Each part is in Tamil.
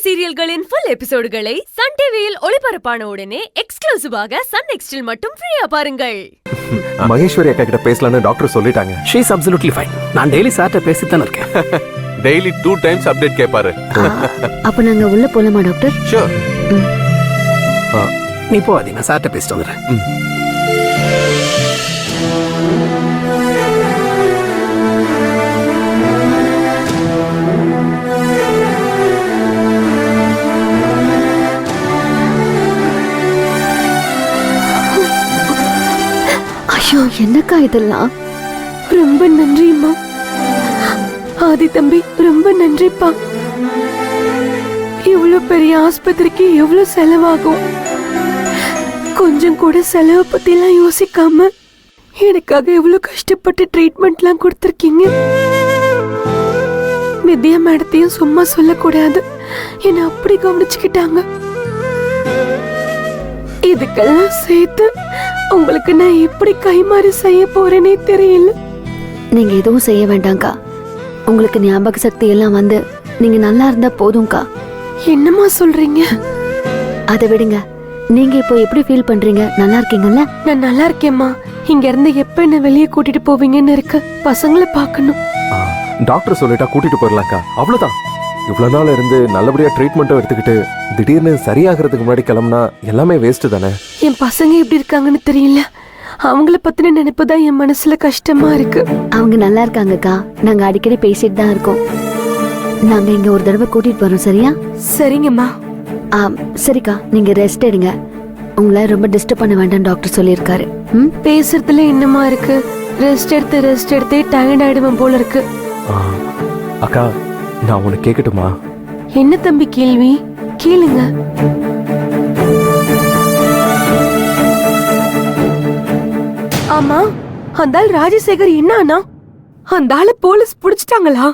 சீரியல்களின் ஃபுல் எபிசோடுகளை சன் டிவியில் ஒளிபரப்பான உடனே எக்ஸ்க்ளூசிவாக சன் நெக்ஸ்டில் மட்டும் ஃப்ரீயா பாருங்கள். மகேஸ்வரி அக்கா கிட்ட பேசலாம்னு டாக்டர் சொல்லிட்டாங்க. She is absolutely fine. நான் டெய்லி சார்ட்ட பேசி தான் இருக்கேன். டெய்லி 2 டைம்ஸ் அப்டேட் கேட்பாரு. அப்ப நாங்க உள்ள போலாமா டாக்டர்? ஷூர். நீ போவாதி, நான் சார்ட்ட பேசிட்டு வந்துடுறேன். ஐயோ, என்னக்கா இதெல்லாம்? ரொம்ப நன்றிம்மா. ஆதி தம்பி, ரொம்ப நன்றிப்பா. இவ்வளவு பெரிய ஆஸ்பத்திரிக்கு எவ்வளவு செலவாகும்? கொஞ்சம் கூட செலவை பத்தி எல்லாம் யோசிக்காம எனக்காக எவ்வளவு கஷ்டப்பட்டு ட்ரீட்மெண்ட்லாம் கொடுத்துருக்கீங்க. வித்யா மேடத்தையும் சும்மா சொல்லக்கூடாது, என்னை அப்படி கவனிச்சுக்கிட்டாங்க. இதுக்கெல்லாம் சேர்த்து உங்களுக்கு நான் எப்படி கைமாறி செய்ய போறேனே தெரியல. நீங்க எதுவும் செய்ய வேண்டாம்க்கா. உங்களுக்கு ஞாபக சக்தி எல்லாம் வந்து நீங்க நல்லா இருந்தா போதும்க்கா. என்னம்மா சொல்றீங்க? அதை விடுங்க. நீங்க இப்போ எப்படி ஃபீல் பண்றீங்க? நல்லா இருக்கீங்கல்ல? நான் நல்லா இருக்கேம்மா. இங்க இருந்து எப்ப என்ன வெளியே கூட்டிட்டு போவீங்கன்னு இருக்கு. பசங்களை பார்க்கணும். டாக்டர் சொல்லிட்டா கூட்டிட்டு போயிடலாம்க்கா, அவ்வளவுதான். இவ்வளவு நாள் இருந்து நல்லபடியா ட்ரீட்மெண்ட்டும் எடுத்துக்கிட்டு திடீர்னு சரியாகிறதுக்கு முன்னாடி கிளம்புனா எல்லாமே வேஸ்ட் தானே. என் பசங்க எப்படி இருக்காங்கன்னு தெரியல. அவங்கள பத்தின நினைப்புதான் என் மனசுல கஷ்டமா இருக்கு. அவங்க நல்லா இருக்காங்கக்கா. நாங்க அடிக்கடி பேசிட்டு தான் இருக்கோம். நாங்க இங்க ஒரு தடவை கூட்டிட்டு போறோம், சரியா? சரிங்கம்மா. சரிக்கா, நீங்க ரெஸ்ட் எடுங்க. உங்களை ரொம்ப டிஸ்டர்ப் பண்ண வேண்டாம் டாக்டர் சொல்லியிருக்காரு. பேசுறதுல என்னமா இருக்கு? ரெஸ்ட் எடுத்தே டயர்ட் ஆயிடுவேன் போல இருக்கு. அக்கா, நான் உனக்கு கேட்கட்டுமா? என்ன தம்பி கேள்வி? கேளுங்க. ஆமா, அந்த ஆள் ராஜசேகர் என்ன ஆனா? அந்த ஆளை போலீஸ் புடிச்சிட்டாங்களா?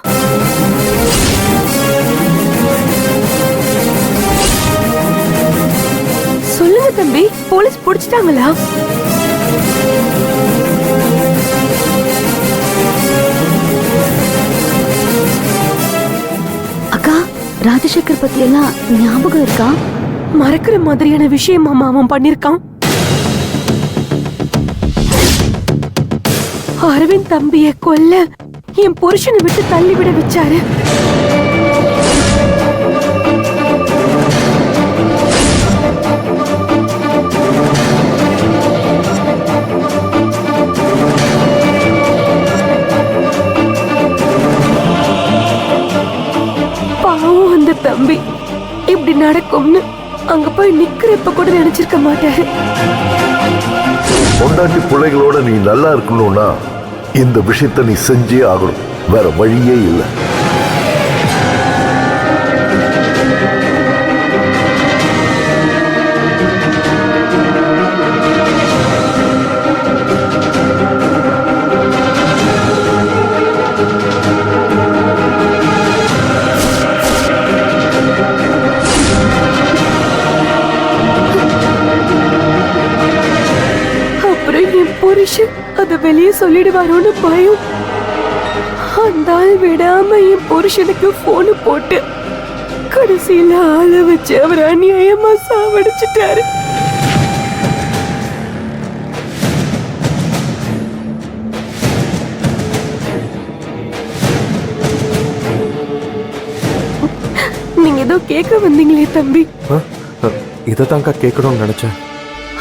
சொல்லுங்க தம்பி, போலீஸ் புடிச்சிட்டாங்களா? அக்கா, ராஜசேகர் பத்தி எல்லாம் ஞாபகம் இருக்கா? மறக்கிற மாதிரியான விஷயம் அவன் பண்ணிருக்கான். அரவிந்த் தம்பிய கொல்ல என் புருஷனை விட்டு தள்ளிவிட வச்சாரு. பாவம் அந்த தம்பி. இப்படி நடக்கும்னு அங்க போய் நிக்கிறப்ப கூட நினைச்சிருக்க மாட்டாரு. பொண்டாட்டி பிள்ளைகளோட நீ நல்லா இருக்கணும்னா இந்த விஷயத்தை நீ செஞ்சே ஆகணும். வேற வழியே இல்லை. அத வெளியே சொல்லிடுவாரோன்னு பயம். அந்த ஆள் விடாம என் புருஷனுக்கு போனு போட்டு கடைசியில ஆள வச்சு அவர் அநியாயமா சாவடிச்சிட்டாரு. நீங்க ஏதோ கேட்க வந்தீங்களே தம்பி? இதத்தாங்க கேட்கணும்னு நினைச்சேன்.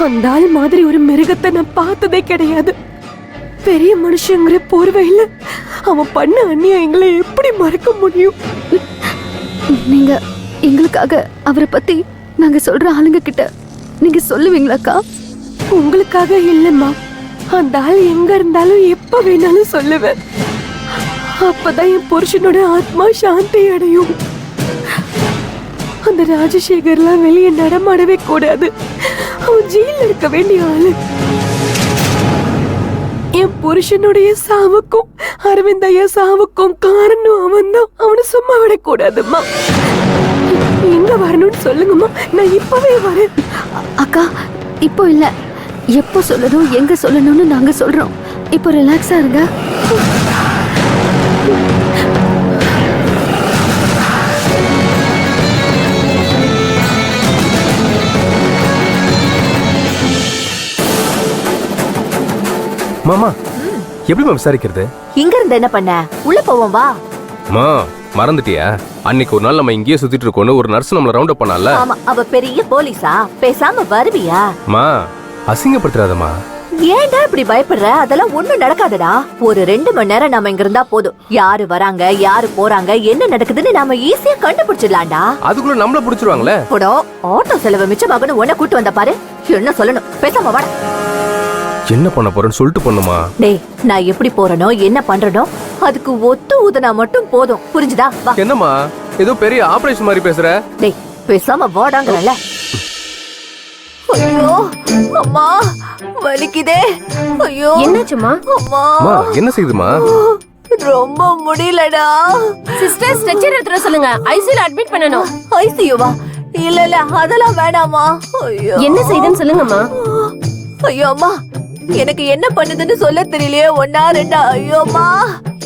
அந்த ஆள் மாதிரி ஒரு மிருகத்தை நான் பார்த்ததே கிடையாது. பெரிய மனுஷங்கிற போர்வையில அவன் பண்ண அநியாயங்களை எப்படி மறக்க முடியும்? நீங்க எங்களுக்காக அவரை பத்தி நாங்க சொல்ற ஆளுங்க கிட்ட நீங்க சொல்லுவீங்களாக்கா? உங்களுக்காக இல்லம்மா, அந்த ஆள் எங்க இருந்தாலும் எப்ப வேணாலும் சொல்லுவேன். அப்பதான் என் புருஷனோட ஆத்மா சாந்தி அடையும். அந்த ராஜசேகர்லாம் வெளியே நடமாடவே கூடாது. அவன் ஜெயில இருக்க வேண்டிய ஆளு. என் புருஷனுடைய சாவுக்கும் அரவிந்த் ஐயா சாவுக்கும் காரணம் அவன் தான். அவனை சும்மா விடக்கூடாதும்மா. எங்க வரணும்னு சொல்லுங்கம்மா, நான் இப்பவே வரேன். அக்கா, இப்போ இல்ல, எப்போ சொல்லணும் எங்க சொல்லணும்னு நாங்க சொல்றோம். இப்போ ரிலாக்ஸா இருங்க. மாமா எப்படிமா விசாரிக்கிறது? இங்க இருந்து என்ன பண்ண? உள்ள போவோம் வா. மா மறந்துட்டியா? அன்னைக்கு ஒரு நாள் நம்ம இங்கேயே சுத்திட்டு இருக்கோம்னு ஒரு நர்ஸ் நம்மள ரவுண்ட் அப் பண்ணால. ஆமா, அவ பெரிய போலீஸா? பேசாம வருவியா? மா அசிங்கப்படுத்துறாதம்மா. ஏன்டா இப்படி பயப்படுற? அதெல்லாம் ஒண்ணும் நடக்காதடா. ஒரு 2 மணி நேரம் நாம இங்க இருந்தா போதும். யாரு வராங்க, யாரு போறாங்க, என்ன நடக்குதுன்னு நாம ஈஸியா கண்டுபிடிச்சிடலாம்டா. அதுக்குள்ள நம்மள புடிச்சிருவாங்களே. போடோ, ஆட்டோ செலவு மிச்சமாகனு உன்னை கூட்டு வந்த பாரு. என்ன சொல்லணும்? பேசாம வாடா. என்ன பண்ண போறேன்னு சொல்லிட்டு பண்ணுமா? டேய், நான் எப்படி போறனோ என்ன பண்றனோ அதுக்கு ஒத்து ஊதுனா மட்டும் போதும். புரிஞ்சுதா? வா. என்னம்மா ஏதோ பெரிய ஆபரேஷன் மாதிரி பேசுற? டேய், பேசாம வாடாங்கறல. ஐயோ அம்மா, வலிக்குதே. ஐயோ என்னாச்சுமா? அம்மா, அம்மா என்ன செய்யுதுமா? ரொம்ப முடியலடா. சிஸ்டர் ஸ்ட்ரெச்சர் எடுத்துற சொல்லுங்க. ஐசியூல அட்மிட் பண்ணனும். ஐசியூவா? இல்ல இல்ல, அதெல்லாம் வேணாமா. ஐயோ என்ன செய்யுதுன்னு சொல்லுங்கம்மா. ஐயோ அம்மா, எனக்கு என்ன பண்ணுதுன்னு சொல்ல தெரியலையே. 1 2 ஐயோமா,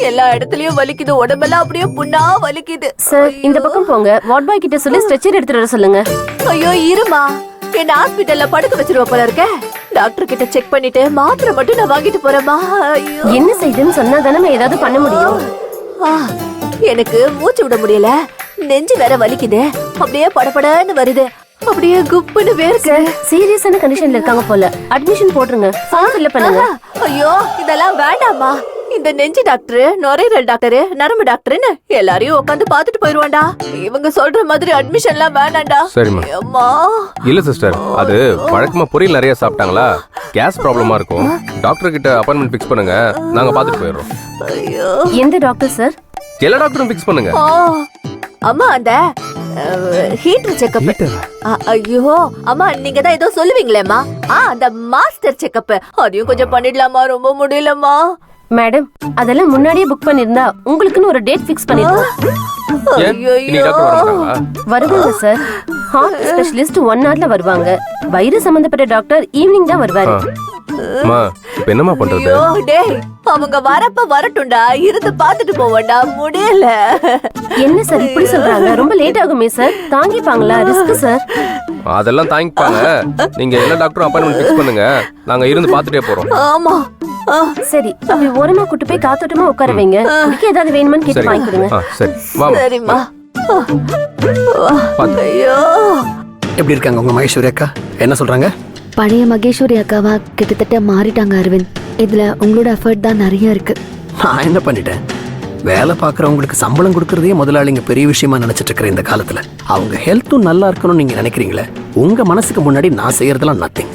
எல்லா இடத்துலயும் வலிக்குது. உடம்பெல்லாம் அப்படியே புண்ணா வலிக்குது. சார் இந்த பக்கம் போங்க. வார்ட் பாய் கிட்ட சொல்லி ஸ்ட்ரெச்சர் எடுத்துட்டு வர சொல்லுங்க. ஐயோ இருமா, என்ன ஹாஸ்பிடல்ல படுக்க வச்சிருவ போல இருக்க. டாக்டர் கிட்ட செக் பண்ணிட்டு மாத்திரை மட்டும் நான் வாங்கிட்டு போறேமா. ஐயோ என்ன செய்யுதுன்னு சொன்னா தானே ஏதாவது பண்ண முடியும். ஆ, எனக்கு மூச்சு விட முடியல. நெஞ்சு வேற வலிக்குது. அப்படியே படபடன்னு வருது. அப்படியே குப்புன்னு வேர்க்கு. சீரியஸான கண்டிஷன்ல இருக்காங்க போல. அட்மிஷன் போட்டுருங்க. ஃபார்ம் ஃபில் பண்ணுங்க. ஐயோ இதெல்லாம் வேண்டாமா. இந்த நெஞ்சு டாக்டர், நுரையீரல் டாக்டர், நரம்பு டாக்டர்னு எல்லாரையும் உட்காந்து பாத்துட்டு போயிருவான்டா. இவங்க சொல்ற மாதிரி அட்மிஷன் எல்லாம் வேணாம்டா. சரிம்மா. அம்மா இல்ல சிஸ்டர், அது வழக்கமா பொரியல் நிறைய சாப்பிட்டாங்களா, கேஸ் ப்ராப்ளமா இருக்கும். டாக்டர் கிட்ட அப்பாயின்மெண்ட் ஃபிக்ஸ் பண்ணுங்க, நாங்க பாத்துட்டு போயிடுறோம். ஐயோ எந்த டாக்டர் சார்? எல்லா டாக்டரும் ஃபிக்ஸ் பண்ணுங்க. ஆ, அம்மா அந்த ஹீட்டர் செக்கப். ஐயோ அம்மா, நீங்க தான் ஏதோ சொல்லுவீங்களேம்மா. அந்த மாஸ்டர் செக்கப் அதையும் கொஞ்சம் பண்ணிடலாமா? ரொம்ப முடியலம்மா. மேடம் அதெல்லாம் முன்னாடியே புக் பண்ணிருந்தா உங்களுக்குன்னு ஒரு டேட் ஃபிக்ஸ் பண்ணிருக்கோம். ஏன் இன்னைக்கு டாக்டர் வர மாட்டாங்களா? வருவாங்க சார். ஹார்ட் ஸ்பெஷலிஸ்ட் 1 ஹவர்ல வருவாங்க. வயிறு சம்பந்தப்பட்ட டாக்டர் ஈவினிங் தான் வருவாரு. அம்மா இப்ப என்னம்மா பண்றது? ஐயோ டேய், அவங்க வரப்ப வரட்டும்டா, இருந்து பாத்துட்டு போவண்டா. முடியல. என்ன சார் இப்படி சொல்றாங்க? ரொம்ப லேட் ஆகுமே சார். தாங்கிப்பாங்களா? Risk sir. அதெல்லாம் தாங்கிப்பாங்க. நீங்க எல்லா டாக்டரும் அப்பாயின்மெண்ட் ஃபிக்ஸ் பண்ணுங்க, நாங்க இருந்து பாத்துட்டே போறோம். ஆமா. சரி, அப்படி ஓரமா கூட்டு போய் காத்தோட்டமா உட்கார வைங்க. உங்களுக்கு ஏதாவது வேணுமான்னு கேட்டு வாங்கி கொடுங்க. சரி வா. சரிம்மா. ஐயோ எப்படி இருக்காங்க உங்க மகேஸ்வரி அக்கா? என்ன சொல்றாங்க? பழைய மகேஸ்வரி அக்காவா கிட்டத்தட்ட மாறிட்டாங்க அரவிந்த். இதுல உங்களோட எஃபர்ட் தான் நிறைய இருக்கு. நான் என்ன பண்ணிட்டேன்? வேலை பார்க்குறவங்களுக்கு சம்பளம் கொடுக்கறதே முதலாளிங்க பெரிய விஷயமா நினைச்சிட்டு இருக்கிற இந்த காலத்துல அவங்க ஹெல்த்தும் நல்லா இருக்கணும்னு நீங்க நினைக்கிறீங்களே, உங்க மனசுக்கு முன்னாடி நான் செய்யறதெல்லாம் நத்திங்.